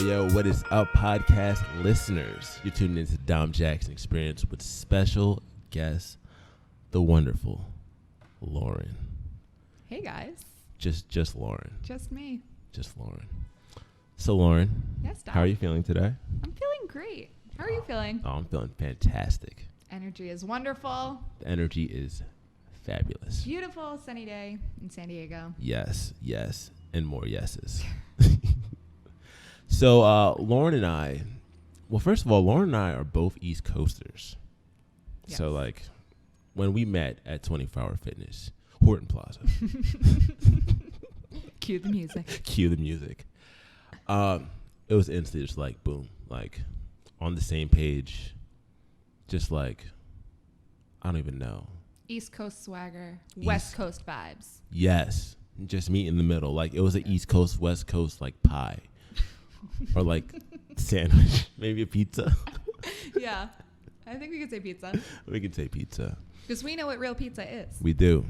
Yo, what is up, podcast listeners? You're tuning into Dom Jackson Experience with special guest, the wonderful Lauren. Hey, guys. Just Lauren. Just me. Just Lauren. So, Lauren. Yes, Dom. How are you feeling today? I'm feeling great. How are you feeling? Oh, I'm feeling fantastic. Energy is wonderful. The energy is fabulous. Beautiful sunny day in San Diego. Yes, and more yeses. So, Lauren and I, well, first of all, Lauren and I are both East Coasters. Yes. So, like, when we met at 24 Hour Fitness, Horton Plaza. Cue the music. Cue the music. It was instantly just like, boom, like, on the same page. Just like, I don't even know. East Coast swagger. West Coast vibes. Yes. Just meet in the middle. Like, it was an East Coast, West Coast, like, pie. Or, like, sandwich. Maybe a pizza. Yeah. I think we could say pizza. We can say pizza. Because we know what real pizza is. We do.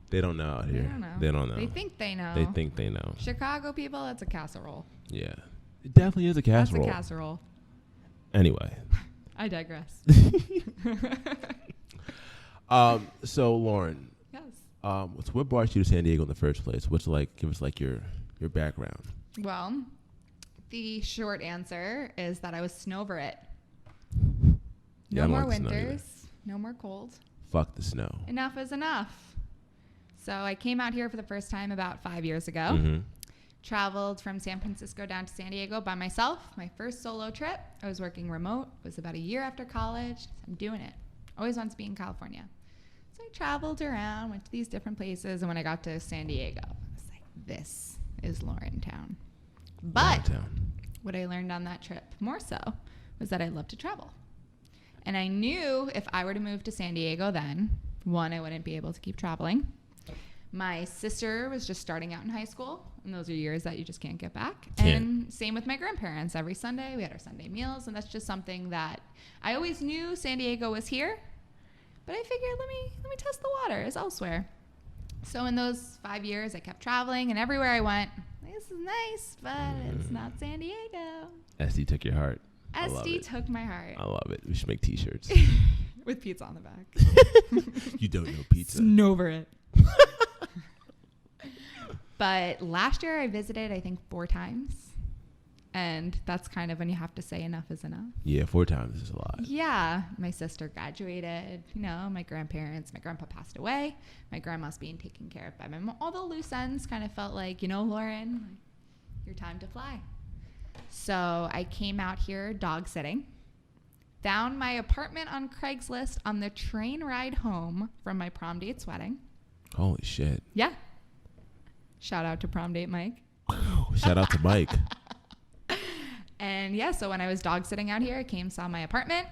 They don't know out here. They don't know. They think they know. They think they know. Chicago people, that's a casserole. Yeah. It definitely is a casserole. That's a casserole. Anyway. I digress. So, Lauren. Yes. So what brought you to San Diego in the first place? What's like? Give us like your background. Well, the short answer is that I was snow over it. Yeah, No more winters. No more cold. Fuck the snow. Enough is enough. So I came out here for the first time about 5 years ago. Mm-hmm. Traveled from San Francisco down to San Diego by myself. My first solo trip. I was working remote. It was about a year after college. I'm doing it. Always wanted to be in California. So I traveled around, went to these different places, and when I got to San Diego, I was like, this is Lauren Town. But what I learned on that trip more so was that I love to travel. And I knew if I were to move to San Diego then, one, I wouldn't be able to keep traveling. My sister was just starting out in high school, and those are years that you just can't get back. And same with my grandparents. Every Sunday, we had our Sunday meals, and that's just something that I always knew San Diego was here, but I figured let me test the waters elsewhere. So in those 5 years, I kept traveling, and everywhere I went, this is nice, but it's not San Diego. SD took your heart. SD took my heart. I love it. We should make t-shirts. With pizza on the back. You don't know pizza. Snow over it. But last year I visited, I think, 4 times. And that's kind of when you have to say enough is enough. Yeah, 4 times is a lot. Yeah. My sister graduated. You know, my grandparents, my grandpa passed away. My grandma's being taken care of by my mom. All the loose ends kind of felt like, you know, Lauren, your time to fly. So I came out here dog sitting. Found my apartment on Craigslist on the train ride home from my prom date's wedding. Holy shit. Yeah. Shout out to prom date Mike. Shout out to Mike. And yeah, so when I was dog sitting out here, I came, saw my apartment.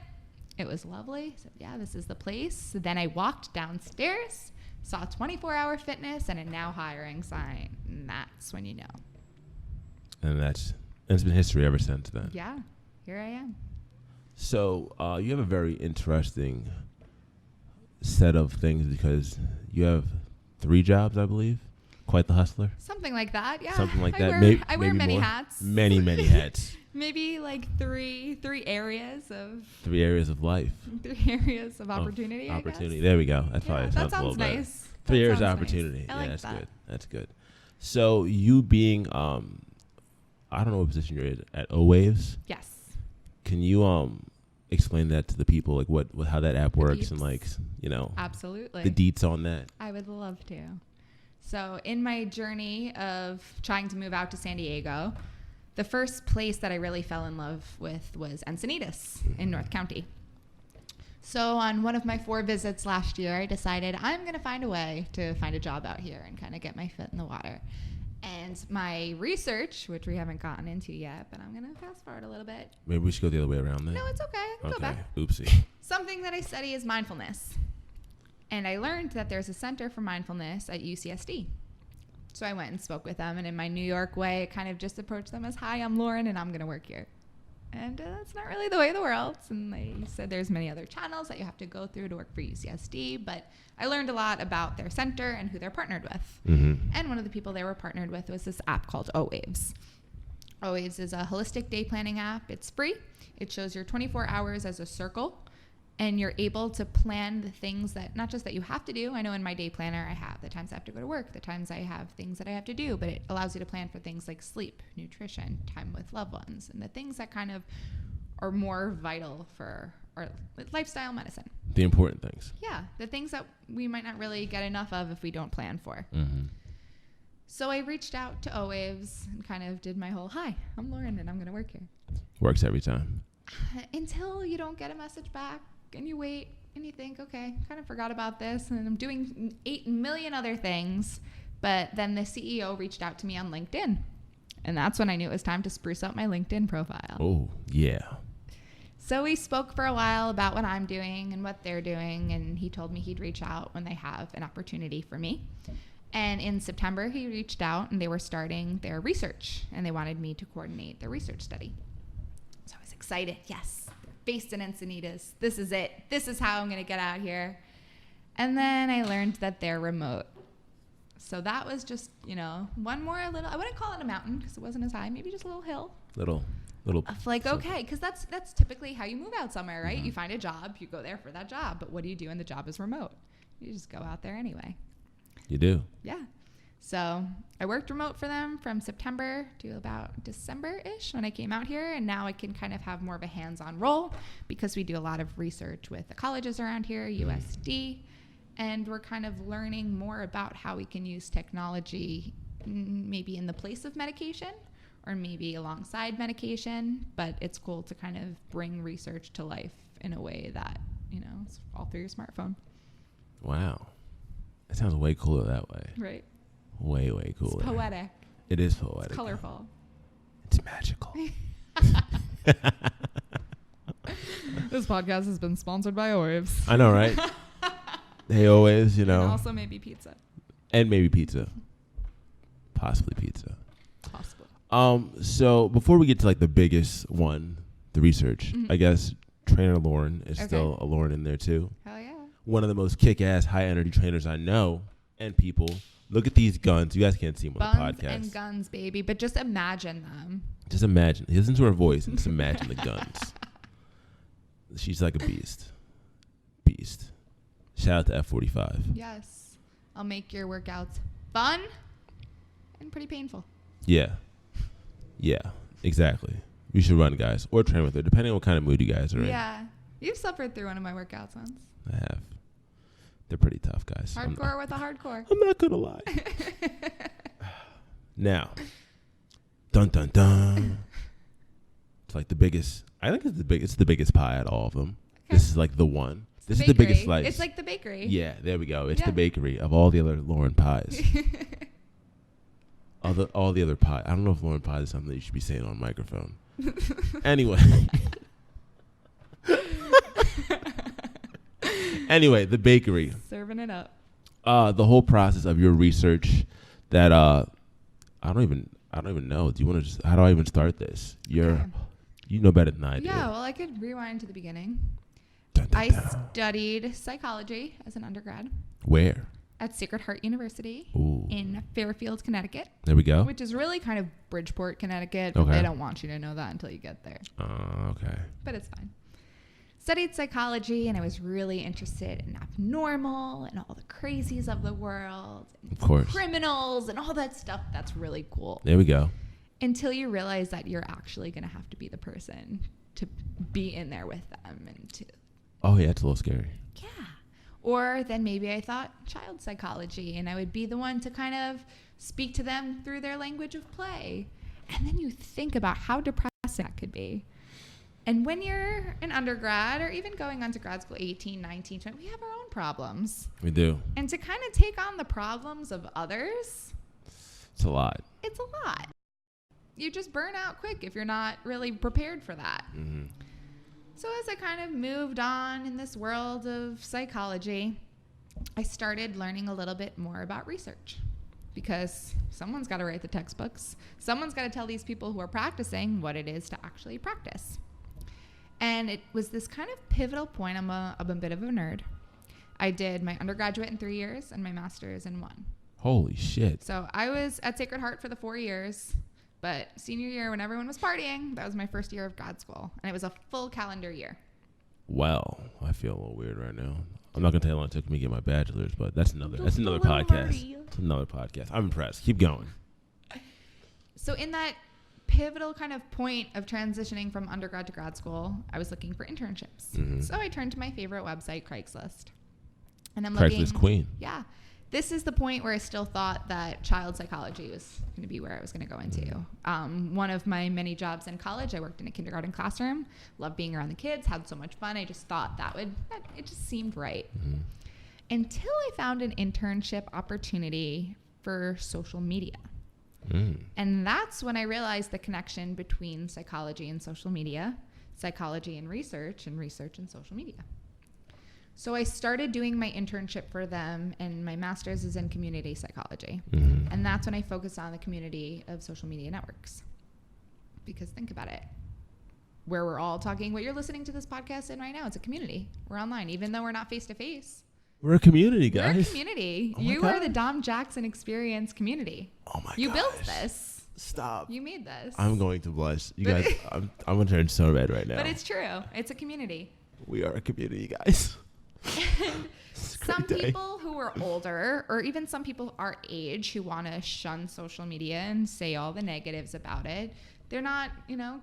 It was lovely. Said, yeah, this is the place. So then I walked downstairs, saw 24-hour fitness and a now hiring sign. And that's when you know. And it's been history ever since then. Yeah, here I am. So you have a very interesting set of things because you have 3 jobs, I believe. Quite the hustler. Something like that, yeah. Something like that. I wear many hats. Many hats. Maybe like three areas of... 3 areas of life. 3 areas of opportunity, I guess. There we go. That's probably that sounds a little nice. better. 3 areas of nice. opportunity. I like that's that. Good. That's good. So you being, I don't know what position you're in at O-Waves. Yes. Can you explain that to the people, like what how that app works and like, you know, absolutely the deets on that? I would love to. So in my journey of trying to move out to San Diego, the first place that I really fell in love with was Encinitas in North County. So on one of my 4 visits last year, I decided I'm going to find a way to find a job out here and kind of get my foot in the water. And my research, which we haven't gotten into yet, but I'm going to fast forward a little bit. Maybe we should go the other way around then. No, it's okay. I can go back. Oopsie. Something that I study is mindfulness. And I learned that there's a center for mindfulness at UCSD. So I went and spoke with them. And in my New York way, I kind of just approached them as, hi, I'm Lauren, and I'm going to work here. And that's not really the way of the world. And they said there's many other channels that you have to go through to work for UCSD. But I learned a lot about their center and who they're partnered with. Mm-hmm. And one of the people they were partnered with was this app called O-Waves. Always is a holistic day planning app. It's free. It shows your 24 hours as a circle, and you're able to plan the things that, not just that you have to do. I know in my day planner, I have the times I have to go to work, the times I have things that I have to do, but it allows you to plan for things like sleep, nutrition, time with loved ones, and the things that kind of are more vital for our lifestyle medicine. The important things. Yeah, the things that we might not really get enough of if we don't plan for. Mm-hmm. So I reached out to O-Waves and kind of did my whole, hi, I'm Lauren and I'm going to work here. Works every time. Until you don't get a message back and you wait and you think, okay, kind of forgot about this and I'm doing 8 million other things. But then the CEO reached out to me on LinkedIn. And that's when I knew it was time to spruce up my LinkedIn profile. Oh, yeah. So we spoke for a while about what I'm doing and what they're doing. And he told me he'd reach out when they have an opportunity for me. And in September, he reached out and they were starting their research and they wanted me to coordinate their research study. So I was excited. Yes, they're based in Encinitas. This is it. This is how I'm going to get out here. And then I learned that they're remote. So that was just, one more little, I wouldn't call it a mountain because it wasn't as high, maybe just a little hill. Little. Like, okay, because that's typically how you move out somewhere, right? Mm-hmm. You find a job, you go there for that job. But what do you do when the job is remote? You just go out there anyway. You do? Yeah. So I worked remote for them from September to about December-ish when I came out here. And now I can kind of have more of a hands-on role because we do a lot of research with the colleges around here, USD. And we're kind of learning more about how we can use technology maybe in the place of medication or maybe alongside medication. But it's cool to kind of bring research to life in a way that, it's all through your smartphone. Wow. It sounds way cooler that way. Right. Way, way cooler. It's poetic. It is poetic. It's colorful. It's magical. This podcast has been sponsored by O-Waves. I know, right? They always, And also maybe pizza. And maybe pizza. Possibly pizza. Possibly. So before we get to like the biggest one, the research, I guess trainer Lauren is still a Lauren in there too. Hell yeah. One of the most kick-ass, high-energy trainers I know, and people. Look at these guns. You guys can't see them on the podcast. Buns and guns, baby. But just imagine them. Just imagine. Listen to her voice and just imagine the guns. She's like a beast. Beast. Shout out to F45. Yes. I'll make your workouts fun and pretty painful. Yeah. Yeah, exactly. You should run, guys, or train with her, depending on what kind of mood you guys are in. Yeah. You've suffered through one of my workouts once. I have. They're pretty tough, guys. Hardcore with a hardcore. I'm not going to lie. Now, dun, dun, dun. It's like the biggest. I think it's the biggest pie out of all of them. Okay. This is like the one. This is the biggest slice. It's like the bakery. Yeah, there we go. It's the bakery of all the other Lauren pies. all the other pie. I don't know if Lauren pie is something that you should be saying on microphone. Anyway. Anyway, the bakery. Serving it up. The whole process of your research that I don't even know. Do you want to just, how do I even start this? You know better than I do. Yeah, well, I could rewind to the beginning. Dun, dun, I studied psychology as an undergrad. Where? At Sacred Heart University. Ooh. In Fairfield, Connecticut. There we go. Which is really kind of Bridgeport, Connecticut. But they don't want you to know that until you get there. Okay. But it's fine. Studied psychology, and I was really interested in abnormal and all the crazies of the world. And of course. Criminals and all that stuff. That's really cool. There we go. Until you realize that you're actually going to have to be the person to be in there with them. And to. Oh, yeah, it's a little scary. Yeah. Or then maybe I thought child psychology, and I would be the one to kind of speak to them through their language of play. And then you think about how depressing that could be. And when you're an undergrad or even going on to grad school, 18, 19, 20, we have our own problems. We do. And to kind of take on the problems of others. It's a lot. It's a lot. You just burn out quick if you're not really prepared for that. Mm-hmm. So as I kind of moved on in this world of psychology, I started learning a little bit more about research. Because someone's got to write the textbooks. Someone's got to tell these people who are practicing what it is to actually practice. And it was this kind of pivotal point. I'm a bit of a nerd. I did my undergraduate in 3 years and my master's in 1. Holy shit. So I was at Sacred Heart for the 4 years, But senior year, when everyone was partying, that was my first year of grad school. And it was a full calendar year. Well, I feel a little weird right now. I'm not going to tell you how long it took me to get my bachelor's, but that's another podcast. It's another podcast. I'm impressed. Keep going. So in that pivotal kind of point of transitioning from undergrad to grad school, I was looking for internships. Mm-hmm. So I turned to my favorite website, Craigslist. And I'm Craigslist queen. Yeah. This is the point where I still thought that child psychology was going to be where I was going to go into. One of my many jobs in college, I worked in a kindergarten classroom, loved being around the kids, had so much fun. I just thought it just seemed right. Mm-hmm. Until I found an internship opportunity for social media. And that's when I realized the connection between psychology and social media, psychology and research and social media. So I started doing my internship for them, and my master's is in community psychology. Mm-hmm. And that's when I focused on the community of social media networks. Because think about it. Where we're all talking, what you're listening to this podcast in right now, it's a community. We're online, even though we're not face-to-face. We're a community, guys. We're a community. Oh you are the Dom Jackson Experience community. Oh my god! You built this. Stop. You made this. I'm going to blush. You guys, I'm going to turn so red right now. But it's true. It's a community. We are a community, guys. Some people who are older, or even some people our age, who want to shun social media and say all the negatives about it, they're not,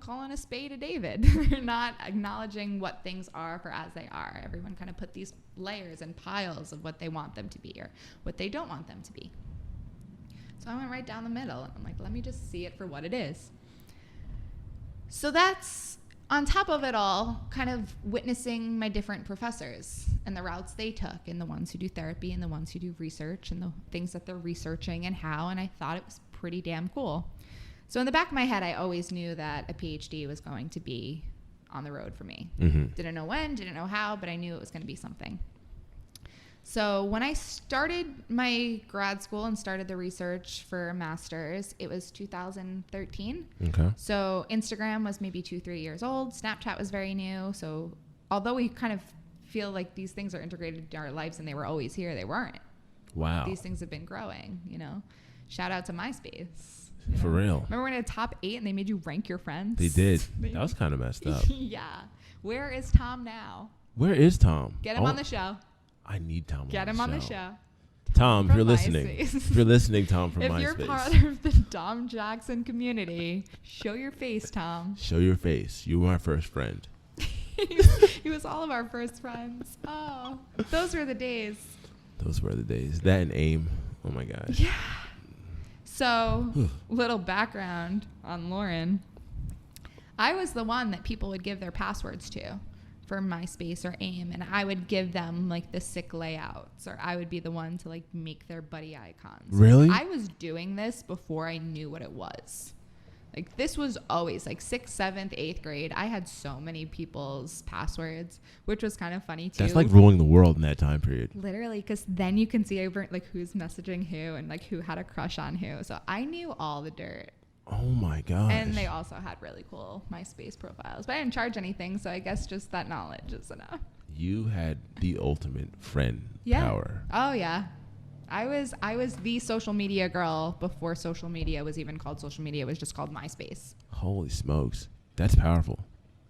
calling a spade a David. They're not acknowledging what things are for as they are. Everyone kind of put these layers and piles of what they want them to be or what they don't want them to be. So I went right down the middle. I'm like, let me just see it for what it is. So that's, on top of it all, kind of witnessing my different professors and the routes they took, and the ones who do therapy and the ones who do research and the things that they're researching and how, and I thought it was pretty damn cool. So in the back of my head, I always knew that a PhD was going to be on the road for me. Mm-hmm. Didn't know when, didn't know how, but I knew it was going to be something. So when I started my grad school and started the research for a master's, it was 2013. Okay. So Instagram was maybe 2-3 years old. Snapchat was very new. So although we kind of feel like these things are integrated into our lives and they were always here, they weren't. Wow. These things have been growing, Shout out to MySpace. For real. Remember when it had top 8 and they made you rank your friends? They did. That was kind of messed up. Yeah. Where is Tom now? Where is Tom? Get him on the show. I need Tom. Get him on the show. Tom, if you're listening. If you're listening, Tom from MySpace. If you're part of the Dom Jackson community, show your face, Tom. Show your face. You were my first friend. He was all of our first friends. Oh, those were the days. Those were the days. That and AIM. Oh my gosh. Yeah. So, little background on Lauren. I was the one that people would give their passwords to for MySpace or AIM, and I would give them like the sick layouts, or I would be the one to like make their buddy icons. Really? I was doing this before I knew what it was. Like, this was always like 6th, 7th, 8th grade. I had so many people's passwords, which was kind of funny too. That's like ruling the world in that time period. Literally, because then you can see over like who's messaging who and like who had a crush on who. So I knew all the dirt. Oh my gosh. And they also had really cool MySpace profiles. But I didn't charge anything, so I guess just that knowledge is enough. You had the ultimate friend power. Oh yeah. I was the social media girl before social media was even called social media. It was just called MySpace. Holy smokes. That's powerful.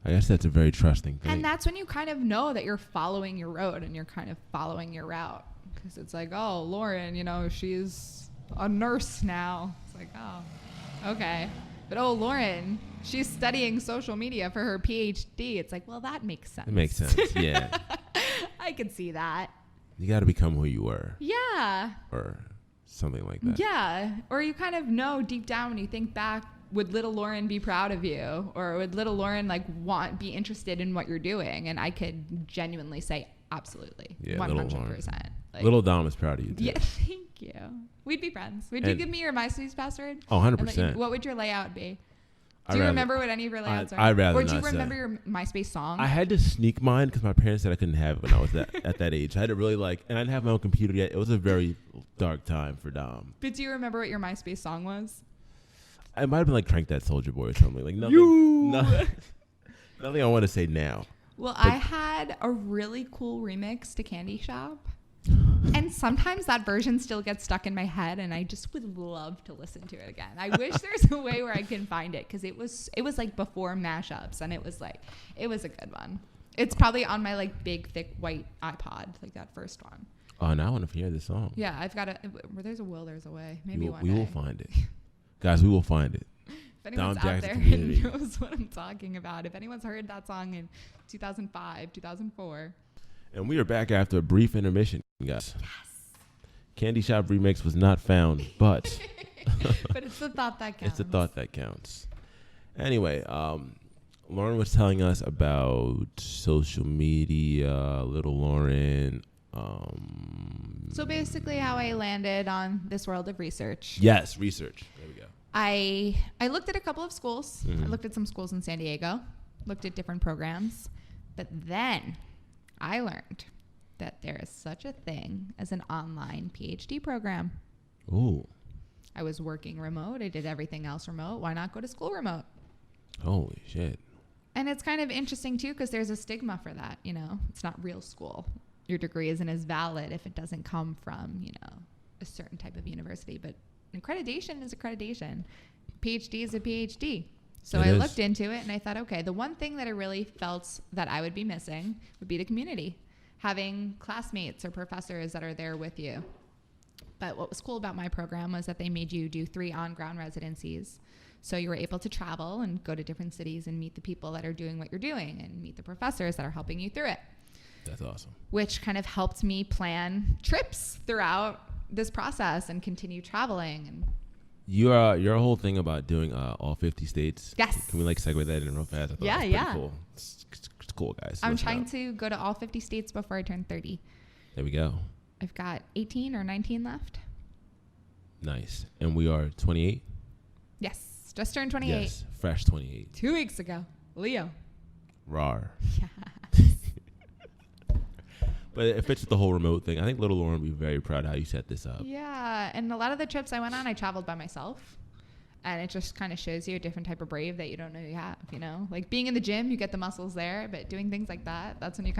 I guess that's a very trusting thing. And that's when you kind of know that you're following your road and you're kind of following your route. Because it's like, oh, Lauren, she's a nurse now. It's like, oh, okay. But, oh, Lauren, she's studying social media for her PhD. It's like, well, that makes sense. It makes sense, yeah. I could see that. You got to become who you were. Yeah. Or something like that. Yeah. Or you kind of know deep down when you think back, would little Lauren be proud of you? Or would little Lauren be interested in what you're doing? And I could genuinely say absolutely. Yeah, 100%. Little Dom is proud of you too. Yeah, thank you. We'd be friends. Would you give me your MySpace password? Oh, 100%. What would your layout be? Do you remember what any of your layouts are? I'd rather Or not do you remember your MySpace song? I had to sneak mine because my parents said I couldn't have it when I was at that age. I had to really and I didn't have my own computer yet. It was a very dark time for Dom. But do you remember what your MySpace song was? It might have been like Crank That Soldier Boy or something. Like nothing. Nothing I want to say now. Well, I had a really cool remix to Candy Shop. And sometimes that version still gets stuck in my head, and I just would love to listen to it again. I wish there's a way where I can find it, because it was like before mashups, and it was a good one. It's probably on my like big thick white iPod, like that first one. Oh, now I want to hear this song. Yeah, I've got where there's a will, there's a way. Maybe one we day. will find it, guys. We will find it. If anyone's Down out Jackson there community. and knows what I'm talking about, if anyone's heard that song in 2005, 2004. And we are back after a brief intermission, guys. Yes. Candy Shop Remix was not found, but but it's the thought that counts. It's the thought that counts. Anyway, Lauren was telling us about social media, little Lauren. So basically how I landed on this world of research. Yes, research. There we go. I looked at a couple of schools. I looked at some schools in San Diego, looked at different programs, but then I learned that there is such a thing as an online PhD program. Ooh. I was working remote. I did everything else remote. Why not go to school remote? Holy shit. And it's kind of interesting too, because there's a stigma for that. You know, it's not real school. Your degree isn't as valid if it doesn't come from, you know, a certain type of university. But accreditation is accreditation. PhD is a PhD. So I looked into it and I thought, okay, the one thing that I really felt that I would be missing would be the community, having classmates or professors that are there with you. But what was cool about my program was that they made you do 3 on-ground residencies. So you were able to travel and go to different cities and meet the people that are doing what you're doing and meet the professors that are helping you through it. That's awesome. Which kind of helped me plan trips throughout this process and continue traveling. And your whole thing about doing all 50 states. Yes. Can we like segue that in real fast? I thought that was pretty cool. It's cool, guys. I'm trying to go to all 50 states before I turn 30. There we go. I've got 18 or 19 left. Nice. And we are 28? Yes. Just turned 28. Yes. Fresh 28. 2 weeks ago. Leo. Rar. Yeah. But if it's the whole remote thing, I think little Lauren will be very proud of how you set this up. Yeah. And a lot of the trips I went on, I traveled by myself. And it just kind of shows you a different type of brave that you don't know you have, you know? Like being in the gym, you get the muscles there. But doing things like that, that's when you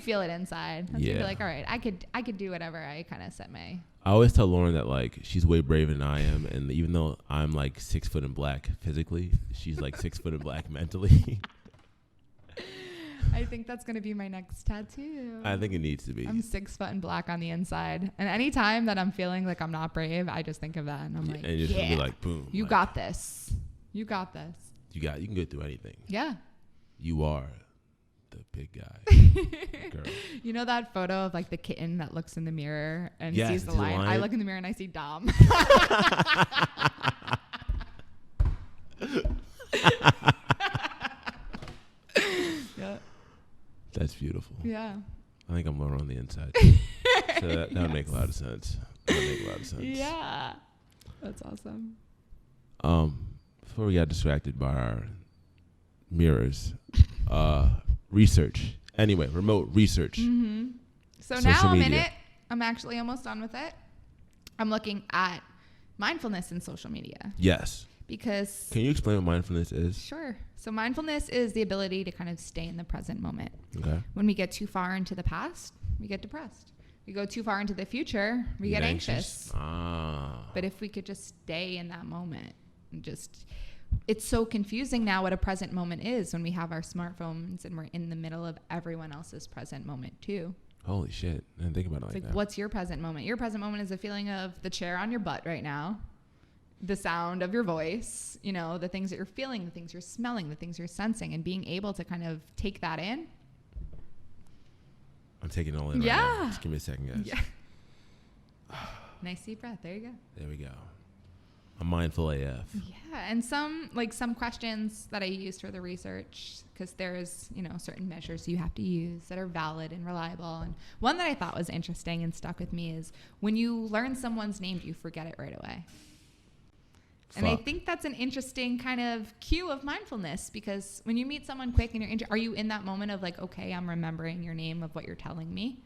feel it inside. That's when you feel like, all right, I could do whatever I kind of set my... I always tell Lauren that, like, she's way braver than I am. And even though I'm, like, 6 foot in black physically, she's, like, 6 foot in black mentally. I think that's going to be my next tattoo. I think it needs to be. I'm 6 foot in black on the inside. And anytime that I'm feeling like I'm not brave, I just think of that. And I'm like, and you're just be like, boom. You like, got this. You got this. You can go through anything. Yeah. You are the big guy. Girl. You know that photo of like the kitten that looks in the mirror and yes, sees the lion? I look in the mirror and I see Dom. Yeah. That's beautiful. Yeah. I think I'm lower on the inside. So that would make a lot of sense. Yeah. That's awesome. Before we got distracted by our mirrors, research. Anyway, remote research. Mm-hmm. So Social now I'm in media. it. I'm actually almost done with it. I'm looking at mindfulness in social media. Yes. Because... Can you explain what mindfulness is? Sure. So mindfulness is the ability to kind of stay in the present moment. Okay. When we get too far into the past, we get depressed. We go too far into the future, we get anxious. But if we could just stay in that moment and just... It's so confusing now what a present moment is when we have our smartphones and we're in the middle of everyone else's present moment too. Holy shit. I didn't think about it like that. What's your present moment? Your present moment is a feeling of the chair on your butt right now, the sound of your voice, you know, the things that you're feeling, the things you're smelling, the things you're sensing, and being able to kind of take that in. I'm taking it all in right now. Just give me a second, guys. Yeah. Nice deep breath. There you go. There we go. I'm mindful AF. Yeah, and some questions that I used for the research, because there's, you know, certain measures you have to use that are valid and reliable. And one that I thought was interesting and stuck with me is when you learn someone's name, do you forget it right away? And I think that's an interesting kind of cue of mindfulness, because when you meet someone quick and are you in that moment of like, okay, I'm remembering your name of what you're telling me?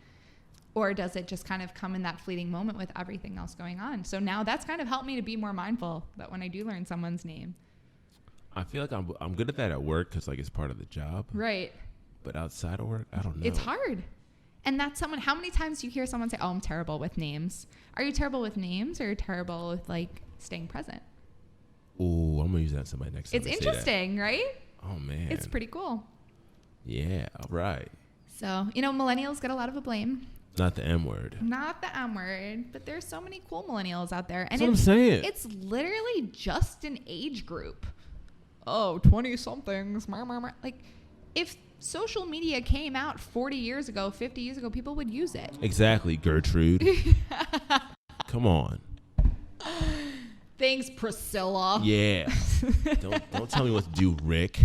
Or does it just kind of come in that fleeting moment with everything else going on? So now that's kind of helped me to be more mindful that when I do learn someone's name. I feel like I'm good at that at work because like it's part of the job. Right. But outside of work, I don't know. It's hard. And that's someone, how many times do you hear someone say, oh, I'm terrible with names? Are you terrible with names, or are you terrible with like staying present? Ooh, I'm going to use that to somebody next time. It's interesting, right? Oh, man. It's pretty cool. Yeah, all right. So, you know, millennials get a lot of the blame. Not the M word. Not the M word, but there's so many cool millennials out there. And That's what I'm saying. It's literally just an age group. Oh, 20-somethings. Like, if social media came out 40 years ago, 50 years ago, people would use it. Exactly, Gertrude. Come on. Thanks, Priscilla. Yeah. don't tell me what to do, Rick.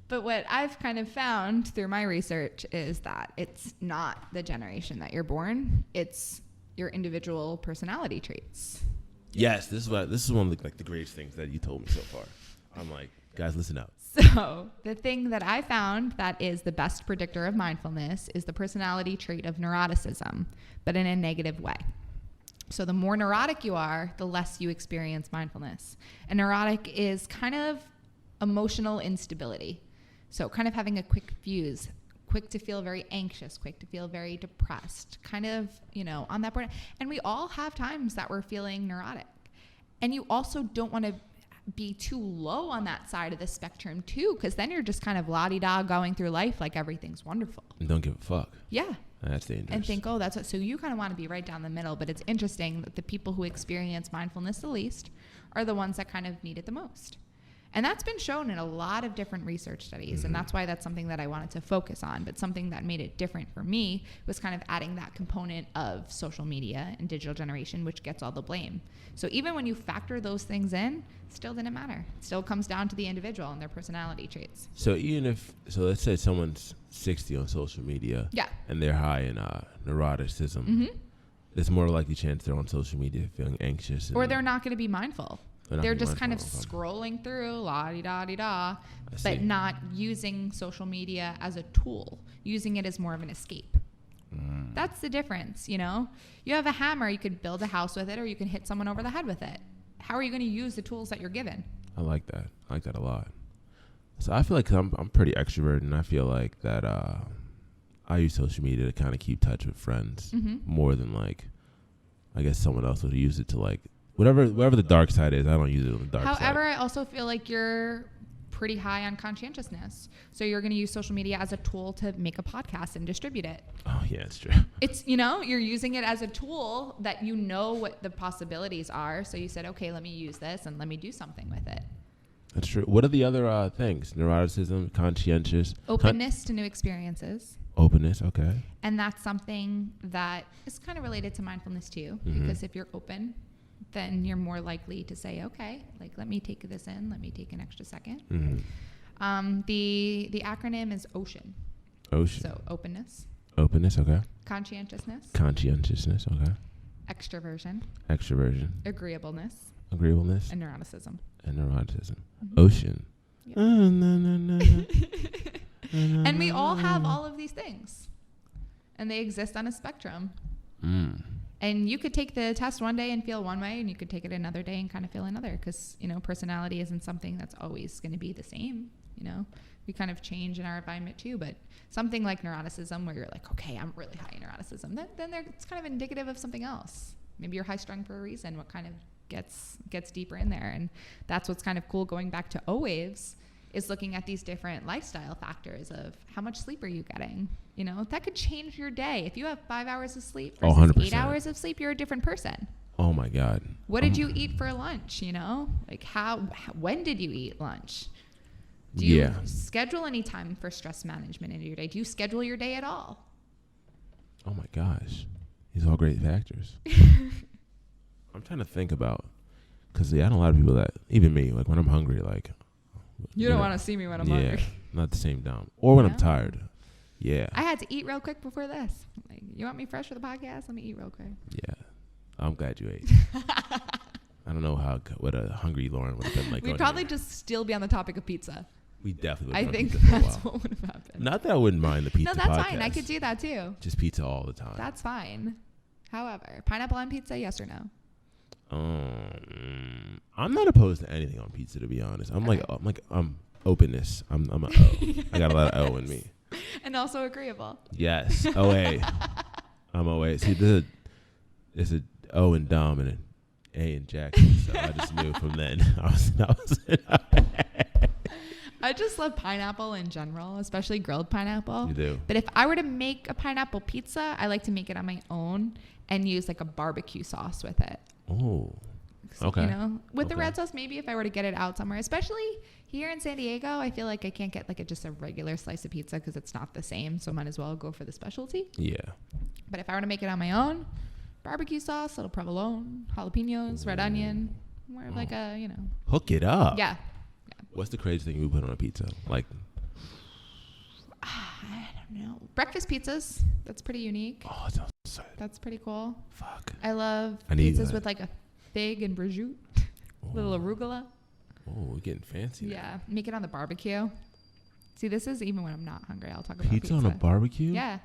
But what I've kind of found through my research is that it's not the generation that you're born. It's your individual personality traits. Yes, this is one of the greatest things that you told me so far. I'm like, guys, listen up. So the thing that I found that is the best predictor of mindfulness is the personality trait of neuroticism, but in a negative way. So the more neurotic you are, the less you experience mindfulness. And neurotic is kind of emotional instability. So kind of having a quick fuse, quick to feel very anxious, quick to feel very depressed, kind of, you know, on that board. And we all have times that we're feeling neurotic. And you also don't want to be too low on that side of the spectrum too, because then you're just kind of la-di-da going through life like everything's wonderful. And don't give a fuck. Yeah. That's dangerous. And think, oh, that's what. So you kind of want to be right down the middle. But it's interesting that the people who experience mindfulness the least are the ones that kind of need it the most. And that's been shown in a lot of different research studies. And that's why that's something that I wanted to focus on. But something that made it different for me was kind of adding that component of social media and digital generation, which gets all the blame. So even when you factor those things in, it still didn't matter. It still comes down to the individual and their personality traits. So let's say someone's 60 on social media. Yeah. And they're high in neuroticism. Mm-hmm. There's more likely chance they're on social media feeling anxious. Or they're not going to be mindful. They're just kind of scrolling through, la-di-da-di-da, but not using social media as a tool, using it as more of an escape. That's the difference, you know? You have a hammer, you could build a house with it, or you can hit someone over the head with it. How are you going to use the tools that you're given? I like that. I like that a lot. So I feel like I'm pretty extroverted, and I feel like that I use social media to kind of keep touch with friends more than like, I guess someone else would use it to like, whatever the dark side is, I don't use it on the dark side. However, I also feel like you're pretty high on conscientiousness. So you're going to use social media as a tool to make a podcast and distribute it. Oh, yeah, it's true. It's, you know, you're using it as a tool that you know what the possibilities are. So you said, okay, let me use this and let me do something with it. That's true. What are the other things? Neuroticism, conscientious. Openness to new experiences. Openness, okay. And that's something that is kind of related to mindfulness too. Because if you're open, then you're more likely to say, okay, like, let me take this in. Let me take an extra second. The acronym is OCEAN. OCEAN. So openness. Openness, okay. Conscientiousness. Conscientiousness, okay. Extroversion. Extroversion. Agreeableness. Agreeableness. And neuroticism. And neuroticism. OCEAN. And we all have all of these things. And they exist on a spectrum. And you could take the test one day and feel one way, and you could take it another day and kind of feel another, because, you know, personality isn't something that's always going to be the same. You know, we kind of change in our environment too, but something like neuroticism, where you're like, okay, I'm really high in neuroticism, then it's kind of indicative of something else. Maybe you're high strung for a reason. What kind of gets deeper in there? And that's what's kind of cool, going back to O-Waves, is looking at these different lifestyle factors of how much sleep are you getting? You know, that could change your day. If you have 5 hours of sleep versus 100%. 8 hours of sleep, you're a different person. Oh my God. What did you eat for lunch? You know, like when did you eat lunch? Do you schedule any time for stress management in your day? Do you schedule your day at all? Oh my gosh. These are all great factors. I'm trying to think about, because I know a lot of people that, even me, like when I'm hungry, like. You don't want to see me when I'm hungry. Yeah, not the same down. Or when I'm tired. Yeah. I had to eat real quick before this. Like, you want me fresh for the podcast? Let me eat real quick. Yeah. I'm glad you ate. I don't know what a hungry Lauren would have been like. We'd probably just still be on the topic of pizza. We definitely would. I think that's what would have happened. Not that I wouldn't mind the pizza. No, that's podcast. fine. I could do that too. Just pizza all the time. That's fine. However, pineapple on pizza, yes or no? I'm not opposed to anything on pizza, to be honest. I'm openness. I'm an O. I got a lot of O in me. And also agreeable. Yes. OA. I'm OA. See, there's a O in Dom and an A in Jackson. So I just knew from then. I just love pineapple in general, especially grilled pineapple. You do. But if I were to make a pineapple pizza, I like to make it on my own and use like a barbecue sauce with it. Oh. Okay. You know, with the red sauce, maybe if I were to get it out somewhere, especially here in San Diego, I feel like I can't get like just a regular slice of pizza because it's not the same. So might as well go for the specialty. Yeah. But if I were to make it on my own, barbecue sauce, little provolone, jalapenos, red onion, more of like a, you know. Hook it up. Yeah. What's the craziest thing you would put on a pizza? Like, I don't know. Breakfast pizzas. That's pretty unique. oh, it sounds so. That's pretty cool. Fuck. I love need pizzas that. with like a fig and prosciutto, little arugula. Oh, we're getting fancy. Yeah, make it on the barbecue. See, this is even when I'm not hungry. I'll talk about Pizza on a barbecue? Yeah.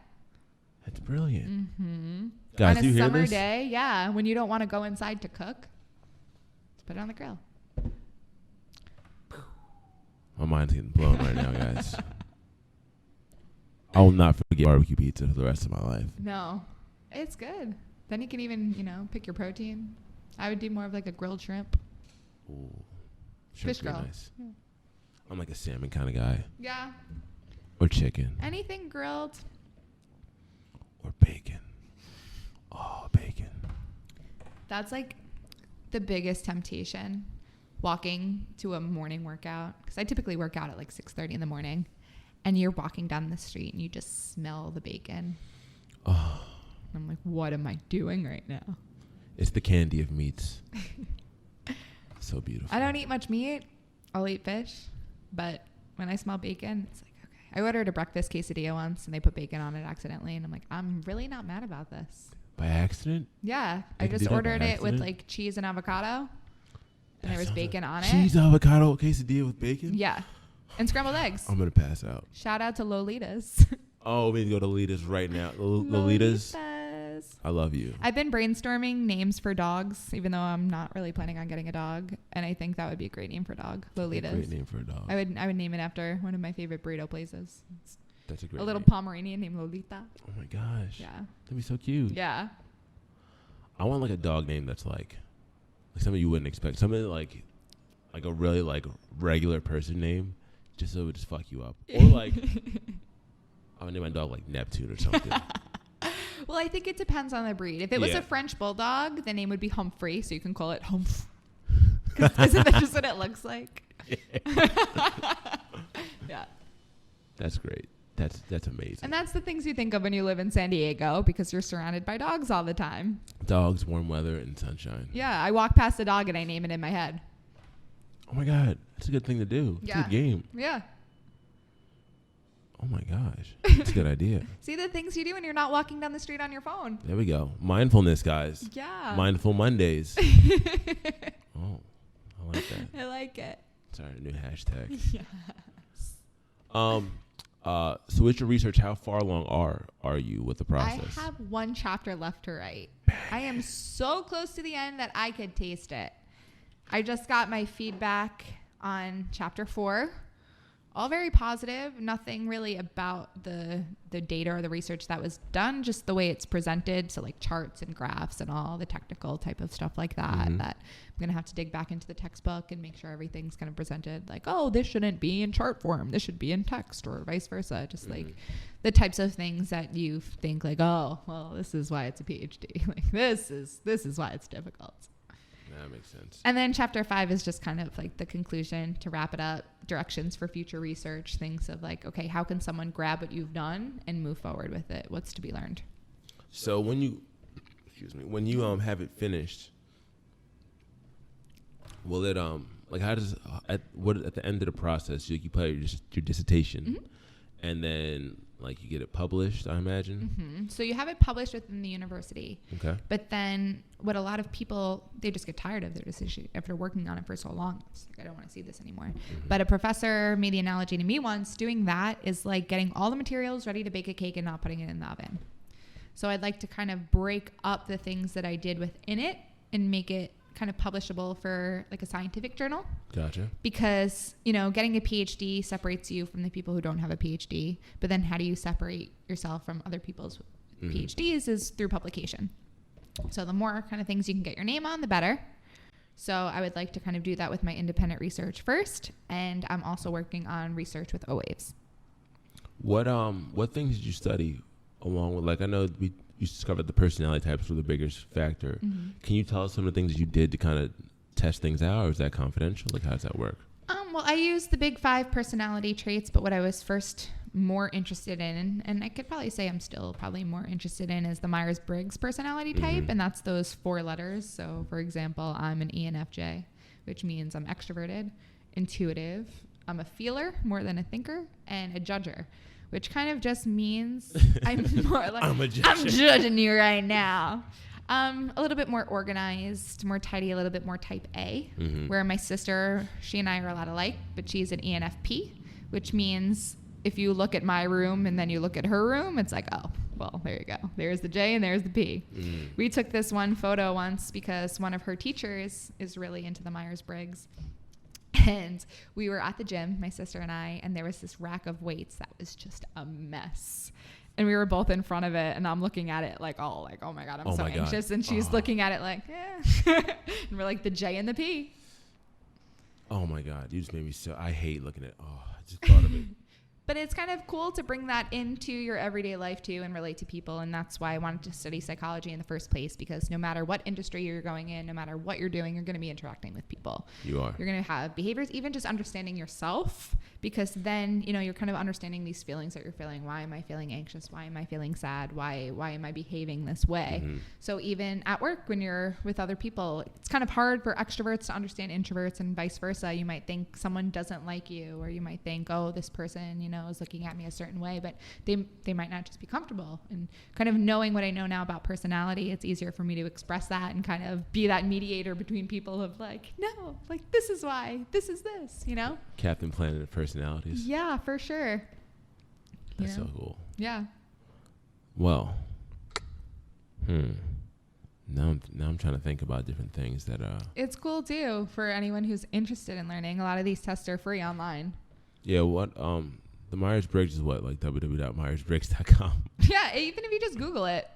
That's brilliant. Mm-hmm. Guys, on do you a hear summer this? day, yeah, when you don't want to go inside to cook, just put it on the grill. My mind's getting blown right now, guys. I will not forget barbecue pizza for the rest of my life. No, it's good. Then you can even, you know, pick your protein. I would do more of like a grilled shrimp. Ooh, Fish grill. Nice. Yeah. I'm like a salmon kind of guy. Yeah. Or chicken. Anything grilled. Or bacon. Oh, bacon. That's like the biggest temptation, walking to a morning workout. Because I typically work out at like 6:30 in the morning. And you're walking down the street and you just smell the bacon. Oh. I'm like, what am I doing right now? It's the candy of meats. So beautiful. I don't eat much meat. I'll eat fish. But when I smell bacon, it's like, okay. I ordered a breakfast quesadilla once and they put bacon on it accidentally. And I'm like, I'm really not mad about this. By accident? Yeah. I You can just do that by ordered it with accident? like cheese and avocado. And there was sounds bacon on it. Cheese avocado quesadilla with bacon? Yeah. And scrambled eggs. I'm going to pass out. Shout out to Lolitas. Oh, we need to go to Lolitas right now. Lolitas. I love you. I've been brainstorming names for dogs, even though I'm not really planning on getting a dog. And I think that would be a great name for a dog. Lolitas. Great name for a dog. I would name it after one of my favorite burrito places. It's That's a great a little name. Pomeranian named Lolita. Oh my gosh. Yeah. That'd be so cute. Yeah. I want like a dog name that's like something you wouldn't expect. Something like a really like regular person name, just so it would just fuck you up. Or like I would name my dog like Neptune or something. Well, I think it depends on the breed. If it was Yeah. a French bulldog, the name would be Humphrey, so you can call it Humph. Isn't that just what it looks like? Yeah. That's great. That's amazing. And that's the things you think of when you live in San Diego because you're surrounded by dogs all the time. Dogs, warm weather, and sunshine. Yeah, I walk past a dog and I name it in my head. Oh my god, that's a good thing to do. It's a Yeah. good game. Yeah. Oh my gosh, that's a good idea. See the things you do when you're not walking down the street on your phone. There we go. Mindfulness, guys. Yeah. Mindful Mondays. Oh, I like that. I like it. Sorry, a new hashtag. Yes. So with your research, how far along are you with the process? I have one chapter left to write. I am so close to the end that I could taste it. I just got my feedback on chapter 4. All very positive. Nothing really about the data or the research that was done, just the way it's presented. So like charts and graphs and all the technical type of stuff like that, Mm-hmm. that I'm going to have to dig back into the textbook and make sure everything's kind of presented like, oh, this shouldn't be in chart form. This should be in text or vice versa. Just like the types of things that you think like, oh, well, this is why it's a PhD. Like this is why it's difficult. That makes sense. And then chapter 5 is just kind of like the conclusion to wrap it up, directions for future research, things of like, okay, how can someone grab what you've done and move forward with it? What's to be learned? So when you have it finished, will it like how does at the end of the process you put your dissertation, and then like you get it published, I imagine. Mm-hmm. So you have it published within the university. Okay. But then what a lot of people, they just get tired of their decision after working on it for so long. It's like, I don't want to see this anymore. But a professor made the analogy to me once, doing that is like getting all the materials ready to bake a cake and not putting it in the oven. So I'd like to kind of break up the things that I did within it and make it kind of publishable for like a scientific journal. Gotcha. Because, you know, getting a PhD separates you from the people who don't have a PhD. But then how do you separate yourself from other people's PhDs is through publication. So the more kind of things you can get your name on, the better. So I would like to kind of do that with my independent research first. And I'm also working on research with O-Waves. What things did you study along with, like, I know you discovered the personality types were the biggest factor. Mm-hmm. Can you tell us some of the things that you did to kind of test things out, or is that confidential? Like, how does that work? Well, I used the big 5 personality traits, but what I was first more interested in, and I could probably say I'm still probably more interested in, is the Myers-Briggs personality type, mm-hmm. and that's those 4 letters. So, for example, I'm an ENFJ, which means I'm extroverted, intuitive, I'm a feeler more than a thinker, and a judger, which kind of just means I'm more like, I'm judging you right now. A little bit more organized, more tidy, a little bit more type A, mm-hmm. where my sister, she and I are a lot alike, but she's an ENFP, which means if you look at my room and then you look at her room, it's like, oh, well, there you go. There's the J and there's the P. Mm. We took this one photo once because one of her teachers is really into the Myers-Briggs. And we were at the gym, my sister and I, and there was this rack of weights that was just a mess. And we were both in front of it, and I'm looking at it like, oh my God, I'm so anxious. And she's looking at it like, and we're like, the J and the P. Oh my God, you just made me so, I hate looking at, I just thought of it. But it's kind of cool to bring that into your everyday life too and relate to people. And that's why I wanted to study psychology in the first place, because no matter what industry you're going in, no matter what you're doing, you're going to be interacting with people. You are. You're going to have behaviors, even just understanding yourself, because then, you know, you're kind of understanding these feelings that you're feeling. Why am I feeling anxious? Why am I feeling sad? Why am I behaving this way? Mm-hmm. So even at work, when you're with other people, it's kind of hard for extroverts to understand introverts and vice versa. You might think someone doesn't like you, or you might think, oh, this person, you know, is looking at me a certain way, but they might not just be comfortable. And kind of knowing what I know now about personality, it's easier for me to express that and kind of be that mediator between people of like, no, like this is why, this is this, you know? Captain Planet of personalities. Yeah, for sure. That's so cool. Yeah. Well, Now I'm trying to think about different things that it's cool too for anyone who's interested in learning. A lot of these tests are free online. Yeah, the Myers-Briggs is what, like www.myersbriggs.com. Yeah, even if you just Google it.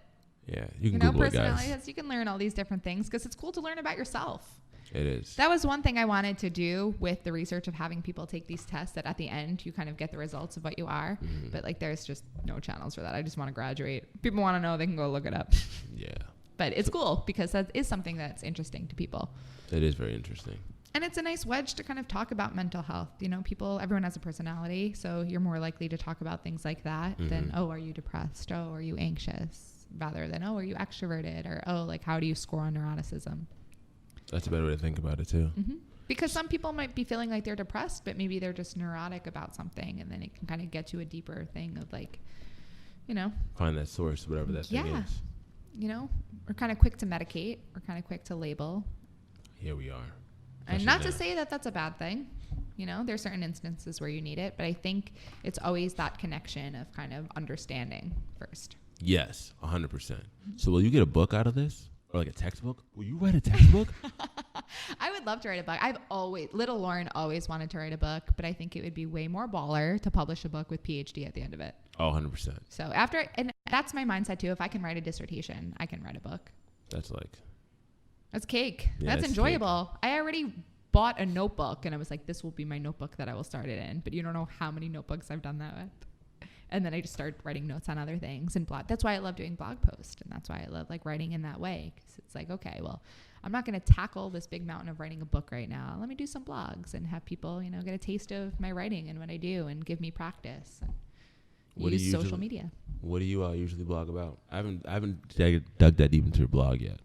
Yeah, you can Google it, guys. You can learn all these different things because it's cool to learn about yourself. It is. That was one thing I wanted to do with the research of having people take these tests, that at the end you kind of get the results of what you are. Mm-hmm. But like there's just no channels for that. I just want to graduate. People want to know, they can go look it up. Yeah. But it's cool because that is something that's interesting to people. It is very interesting. And it's a nice wedge to kind of talk about mental health. You know, everyone has a personality, so you're more likely to talk about things like that mm-hmm. than, oh, are you depressed? Oh, are you anxious? Rather than, oh, are you extroverted? Or, oh, like, how do you score on neuroticism? That's a better way to think about it, too. Mm-hmm. Because some people might be feeling like they're depressed, but maybe they're just neurotic about something, and then it can kind of get to a deeper thing of, like, you know. Find that source, whatever that thing is. You know, we're kind of quick to medicate. We're kind of quick to label. Here we are. And not to say that that's a bad thing. You know, there's certain instances where you need it, but I think it's always that connection of kind of understanding first. Yes, 100%. So will you get a book out of this? Or like a textbook? Will you write a textbook? I would love to write a book. Little Lauren always wanted to write a book, but I think it would be way more baller to publish a book with PhD at the end of it. Oh, 100%. So and that's my mindset too. If I can write a dissertation, I can write a book. That's cake. Yeah, that's enjoyable. Cake. I already bought a notebook and I was like, this will be my notebook that I will start it in. But you don't know how many notebooks I've done that with. And then I just started writing notes on other things and That's why I love doing blog posts. And that's why I love like writing in that way. Because it's like, okay, well, I'm not going to tackle this big mountain of writing a book right now. Let me do some blogs and have people, you know, get a taste of my writing and what I do and give me practice. And use social media. What do you usually blog about? I haven't dug that deep into your blog yet.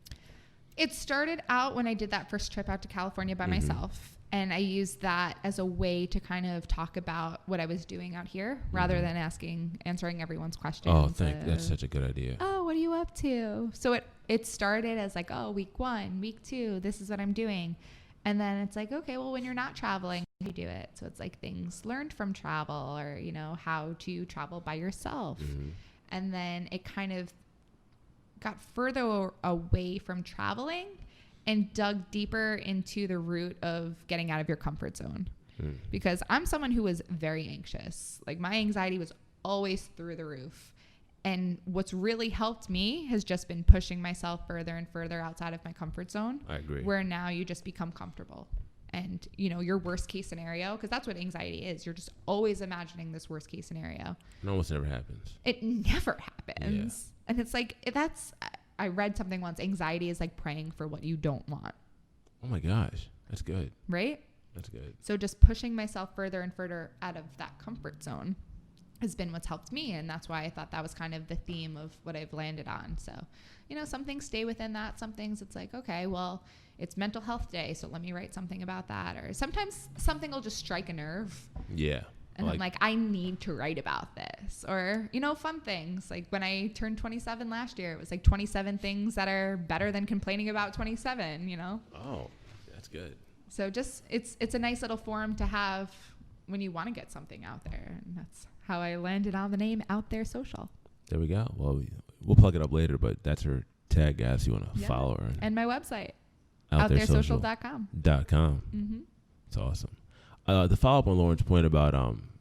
It started out when I did that first trip out to California by mm-hmm. myself. And I used that as a way to kind of talk about what I was doing out here mm-hmm. rather than answering everyone's questions. Oh, that's such a good idea. Oh, what are you up to? So it started as like, oh, week 1, week 2, this is what I'm doing. And then it's like, okay, well, when you're not traveling, you do it. So it's like things learned from travel or, you know, how to travel by yourself. Mm-hmm. And then it kind of got further away from traveling and dug deeper into the root of getting out of your comfort zone. Because I'm someone who was very anxious. Like my anxiety was always through the roof. And what's really helped me has just been pushing myself further and further outside of my comfort zone. I agree. Where now you just become comfortable. And, you know, your worst case scenario, because that's what anxiety is. You're just always imagining this worst case scenario. It almost never happens. It never happens. Yeah. And it's like, I read something once, anxiety is like praying for what you don't want. Oh my gosh. That's good. Right? That's good. So just pushing myself further and further out of that comfort zone has been what's helped me. And that's why I thought that was kind of the theme of what I've landed on. So, you know, some things stay within that. Some things it's like, okay, well, it's mental health day, so let me write something about that. Or sometimes something will just strike a nerve. Yeah. And I'm like, I need to write about this. Or, you know, fun things. Like when I turned 27 last year, it was like 27 things that are better than complaining about 27, you know? Oh, that's good. So just, it's a nice little forum to have when you want to get something out there. And that's how I landed on the name Out There Social. There we go. Well, we'll plug it up later, but that's her tag, guys. You want to follow her. And my website. OutThereSocial.com. Mm-hmm. It's awesome. The follow up on Lauren's point about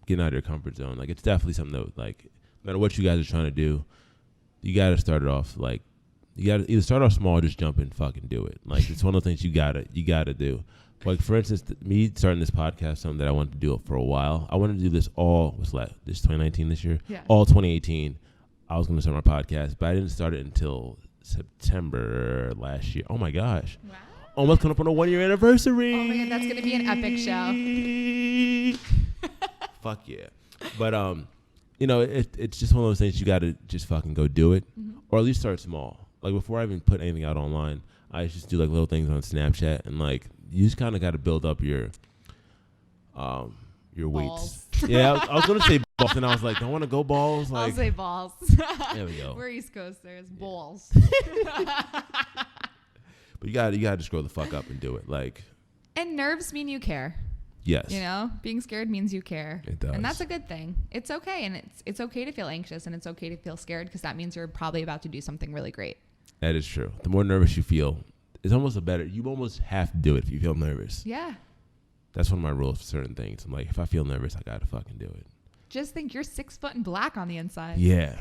getting out of your comfort zone, like it's definitely something that, like, no matter what you guys are trying to do, you got to start it off like you got to either start off small or just jump and fucking do it. Like it's one of the things you gotta do. Like for instance, me starting this podcast, something that I wanted to do for a while. I wanted to do this this 2019 this year, all 2018. I was going to start my podcast, but I didn't start it until September last year. Oh my gosh. Wow. Almost coming up on a 1 year anniversary. Oh my God, that's going to be an epic show. Fuck yeah. But, you know, it's just one of those things you got to just fucking go do it, or at least start small. Like before I even put anything out online, I just do like little things on Snapchat, and like you just kind of got to build up your weights. Yeah, I was going to say balls, and I was like, don't want to go balls. Like, I'll say balls. There we go. We're East Coasters. Balls. But you gotta just grow the fuck up and do it. Like, and nerves mean you care. Yes. You know, being scared means you care. It does. And that's a good thing. It's okay. And it's okay to feel anxious, and it's okay to feel scared, because that means you're probably about to do something really great. That is true. The more nervous you feel, it's almost you almost have to do it if you feel nervous. Yeah. That's one of my rules for certain things. I'm like, if I feel nervous, I gotta fucking do it. Just think you're 6 foot and black on the inside. Yeah.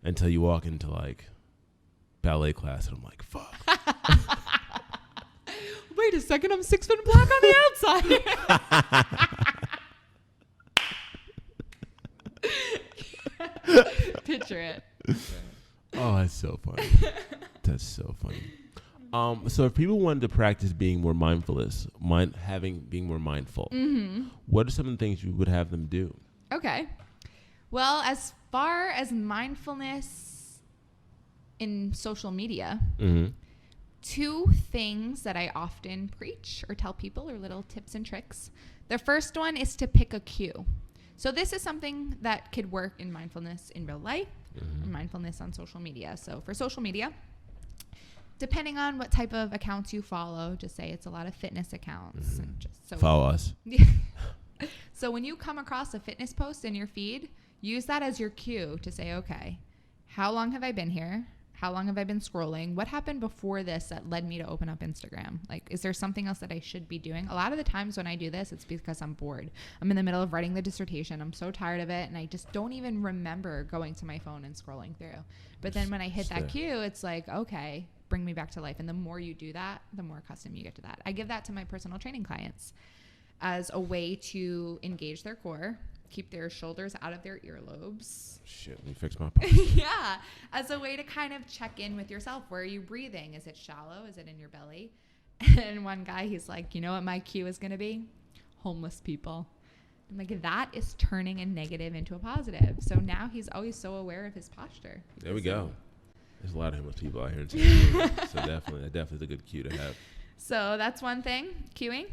Until you walk into like ballet class, and I'm like, fuck. Wait a second, I'm 6 foot and black on the outside. Picture it. Oh, that's so funny. That's so funny. So if people wanted to practice being more mindfulness, being more mindful, what are some of the things you would have them do? Okay. Well, as far as mindfulness in social media, 2 things that I often preach or tell people are little tips and tricks. The first one is to pick a cue. So this is something that could work in mindfulness in real life, and mindfulness on social media. So for social media, depending on what type of accounts you follow, just say it's a lot of fitness accounts. And just follow us. So when you come across a fitness post in your feed, use that as your cue to say, okay, how long have I been here? How long have I been scrolling? What happened before this that led me to open up Instagram? Like, is there something else that I should be doing? A lot of the times when I do this, it's because I'm bored. I'm in the middle of writing the dissertation. I'm so tired of it, and I just don't even remember going to my phone and scrolling through. But then when I hit that cue, it's like, okay, bring me back to life. And the more you do that, the more accustomed you get to that. I give that to my personal training clients as a way to engage their core, keep their shoulders out of their earlobes. Shit, let me fix my point. Yeah, as a way to kind of check in with yourself. Where are you breathing? Is it shallow? Is it in your belly? And one guy, he's like, you know what my cue is going to be? Homeless people. I'm like, that is turning a negative into a positive. So now he's always so aware of his posture. There we go. There's a lot of homeless people out here in San Diego. So definitely is a good cue to have. So that's one thing, cueing.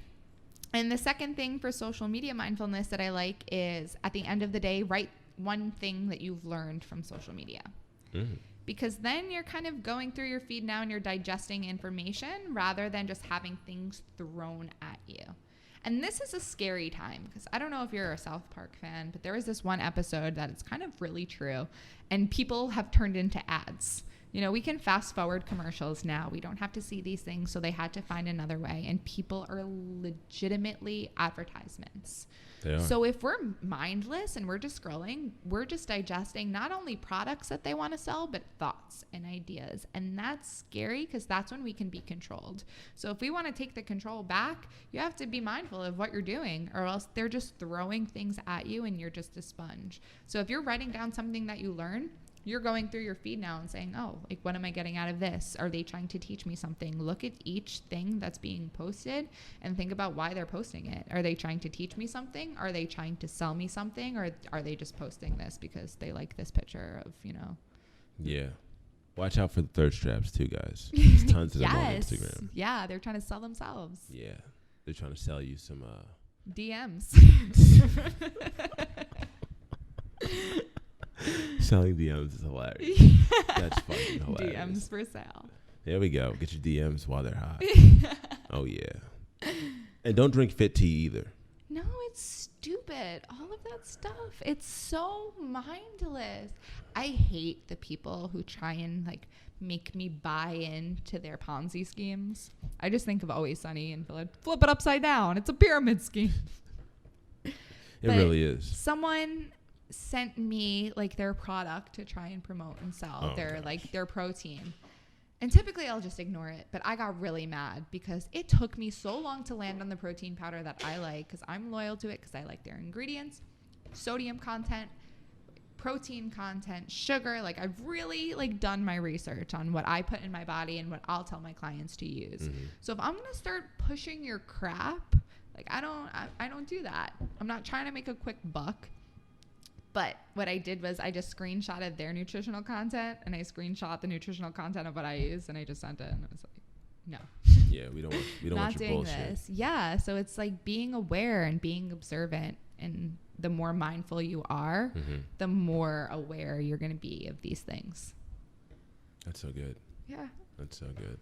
And the second thing for social media mindfulness that I like is, at the end of the day, write one thing that you've learned from social media. Because then you're kind of going through your feed now and you're digesting information rather than just having things thrown at you. And this is a scary time, because I don't know if you're a South Park fan, but there was this one episode that it's kind of really true. And people have turned into ads You know, we can fast forward commercials now. We don't have to see these things. So they had to find another way. And people are legitimately advertisements. They are. So if we're mindless and we're just scrolling, we're just digesting not only products that they want to sell, but thoughts and ideas. And that's scary because that's when we can be controlled. So if we want to take the control back, you have to be mindful of what you're doing, or else they're just throwing things at you and you're just a sponge. So if you're writing down something that you learn, you're going through your feed now and saying, oh, like, what am I getting out of this? Are they trying to teach me something? Look at each thing that's being posted and think about why they're posting it. Are they trying to teach me something? Are they trying to sell me something? Or are they just posting this because they like this picture of, you know? Yeah. Watch out for the thirst traps too, guys. There's tons of them on Instagram. Yeah, they're trying to sell themselves. Yeah. They're trying to sell you some DMs. Selling DMs is hilarious. That's fucking hilarious. DMs for sale. There we go. Get your DMs while they're hot. Oh, yeah. And don't drink fit tea either. No, it's stupid. All of that stuff. It's so mindless. I hate the people who try and like make me buy into their Ponzi schemes. I just think of Always Sunny and flip it upside down. It's a pyramid scheme. It really is. Someone sent me like their product to try and promote and sell their protein. And typically I'll just ignore it, but I got really mad because it took me so long to land on the protein powder that I like, because I'm loyal to it, because I like their ingredients, sodium content, protein content, sugar. Like, I've really like done my research on what I put in my body and what I'll tell my clients to use. Mm-hmm. So if I'm going to start pushing your crap, like I don't do that. I'm not trying to make a quick buck. But what I did was I just screenshotted their nutritional content, and I screenshot the nutritional content of what I use, and I just sent it, and I was like, no. Yeah, we don't want your bullshit. This. Yeah, so it's like being aware and being observant, and the more mindful you are, mm-hmm. the more aware you're going to be of these things. That's so good. Yeah. That's so good.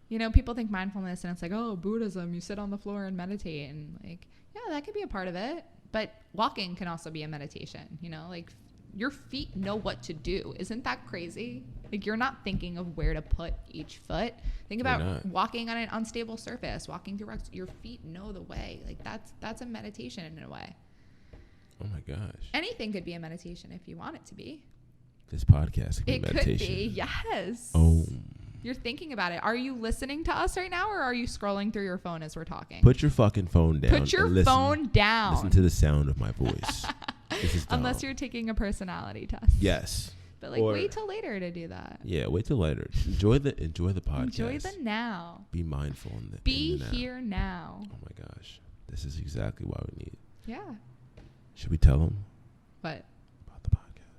You know, people think mindfulness, and it's like, oh, Buddhism, you sit on the floor and meditate, and like, yeah, that could be a part of it. But walking can also be a meditation, you know, like your feet know what to do. Isn't that crazy? Like, you're not thinking of where to put each foot. Think about walking on an unstable surface, walking through rocks. Your feet know the way. Like, that's a meditation in a way. Oh my gosh. Anything could be a meditation if you want it to be. This podcast could be a meditation. It could be, yes. Oh. You're thinking about it. Are you listening to us right now, or are you scrolling through your phone as we're talking? Put your fucking phone down. Put your phone down. Listen to the sound of my voice. This is dumb. Unless you're taking a personality test. Yes. But like, wait till later to do that. Yeah, wait till later. Enjoy the podcast. Enjoy the now. Be mindful in the Be now. here now. Oh my gosh, this is exactly why we need. Yeah. Should we tell them? What? About the podcast.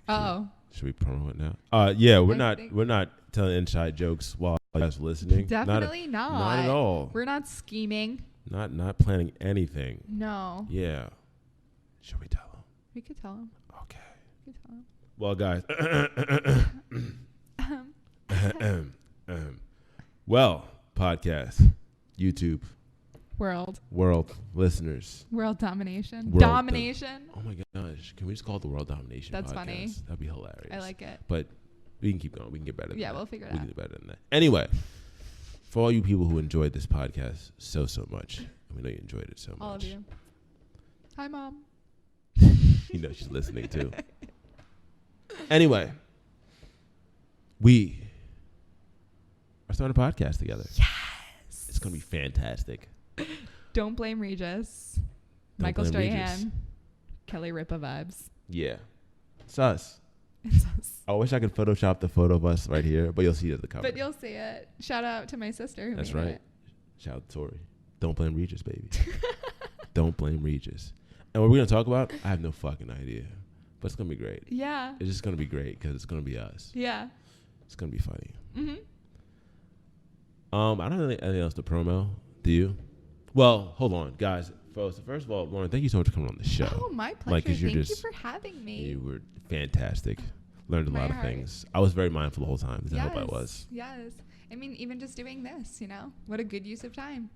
Oh. Should we promote it now? Yeah, we're not telling inside jokes while you guys are listening. Definitely not. Not at all. We're not scheming. Not planning anything. No. Yeah. Should we tell them? We could tell them. Okay. We could tell them. Well, guys. Well, podcast, YouTube, world listeners, world domination, domination. Oh my gosh! Can we just call it the World Domination? That's podcast? funny. That'd be hilarious. I like it. But we can keep going. We can get better. Yeah, we'll figure it out. We can do better than that. Anyway, for all you people who enjoyed this podcast so much, and we know you enjoyed it so much. All of you. Hi, Mom. You know she's listening too. Anyway, we are starting a podcast together. Yes. It's going to be fantastic. Don't blame Regis. Michael Strahan. Kelly Ripa vibes. Yeah. It's us. It's us. I wish I could Photoshop the photo of us right here, but you'll see it at the cover. But you'll see it. Shout out to my sister who That's made right. it. Shout out to Tori. Don't blame Regis, baby. Don't blame Regis. And what we're going to talk about, I have no fucking idea. But it's going to be great. Yeah. It's just going to be great because it's going to be us. Yeah. It's going to be funny. Mm-hmm. I don't have anything else to promo. Do you? Well, hold on, guys. First of all, Lauren, thank you so much for coming on the show. Oh, my pleasure. Thank you for having me. You were fantastic. Learned a lot of things. I was very mindful the whole time. I hope I was. Yes. I mean, even just doing this, you know, what a good use of time.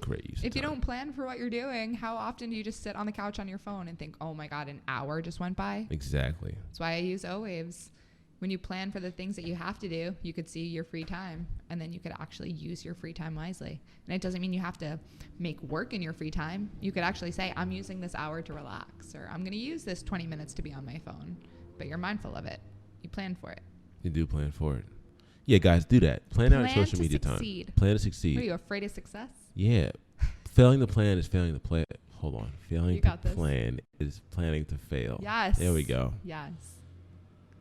Great use of time. If you don't plan for what you're doing, how often do you just sit on the couch on your phone and think, oh my God, an hour just went by? Exactly. That's why I use O-Waves. When you plan for the things that you have to do, you could see your free time, and then you could actually use your free time wisely. And it doesn't mean you have to make work in your free time. You could actually say, I'm using this hour to relax, or I'm going to use this 20 minutes to be on my phone. But you're mindful of it. You plan for it. You do plan for it. Yeah, guys, do that. Plan out your social media succeed. time. Plan to succeed. Are you afraid of success? Yeah. Failing the plan is failing the plan. Hold on. Failing the plan is planning to fail. Yes. There we go. Yes.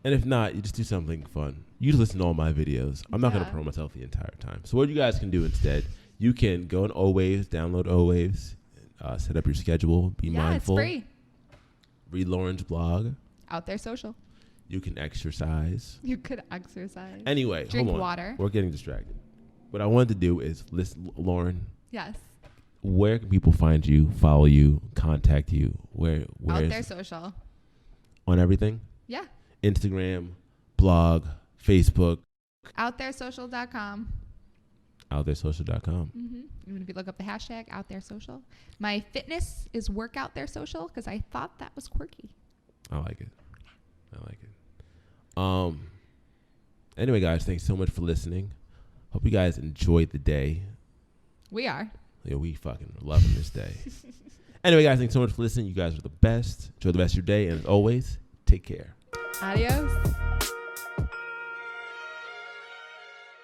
And if not, you just do something fun. You just listen to all my videos. I'm not going to promote myself the entire time. So what you guys can do instead, you can go on O-Waves, download O-Waves, set up your schedule, be mindful. It's free. Read Lauren's blog. Out There Social. You can exercise. You could exercise. Anyway, drink hold on. water. We're getting distracted. What I wanted to do is listen, Lauren. Yes. Where can people find you, follow you, contact you? Where Out There Social. On everything? Yeah. Instagram, blog, Facebook. OutThereSocial.com. OutThereSocial.com. Mm-hmm. Even if you look up the hashtag Out There Social. My fitness is Work Out There Social because I thought that was quirky. I like it. Anyway, guys, thanks so much for listening. Hope you guys enjoyed the day. We are. Yeah, we fucking are loving this day. Anyway, guys, thanks so much for listening. You guys are the best. Enjoy the rest of your day. And as always, take care. Adios.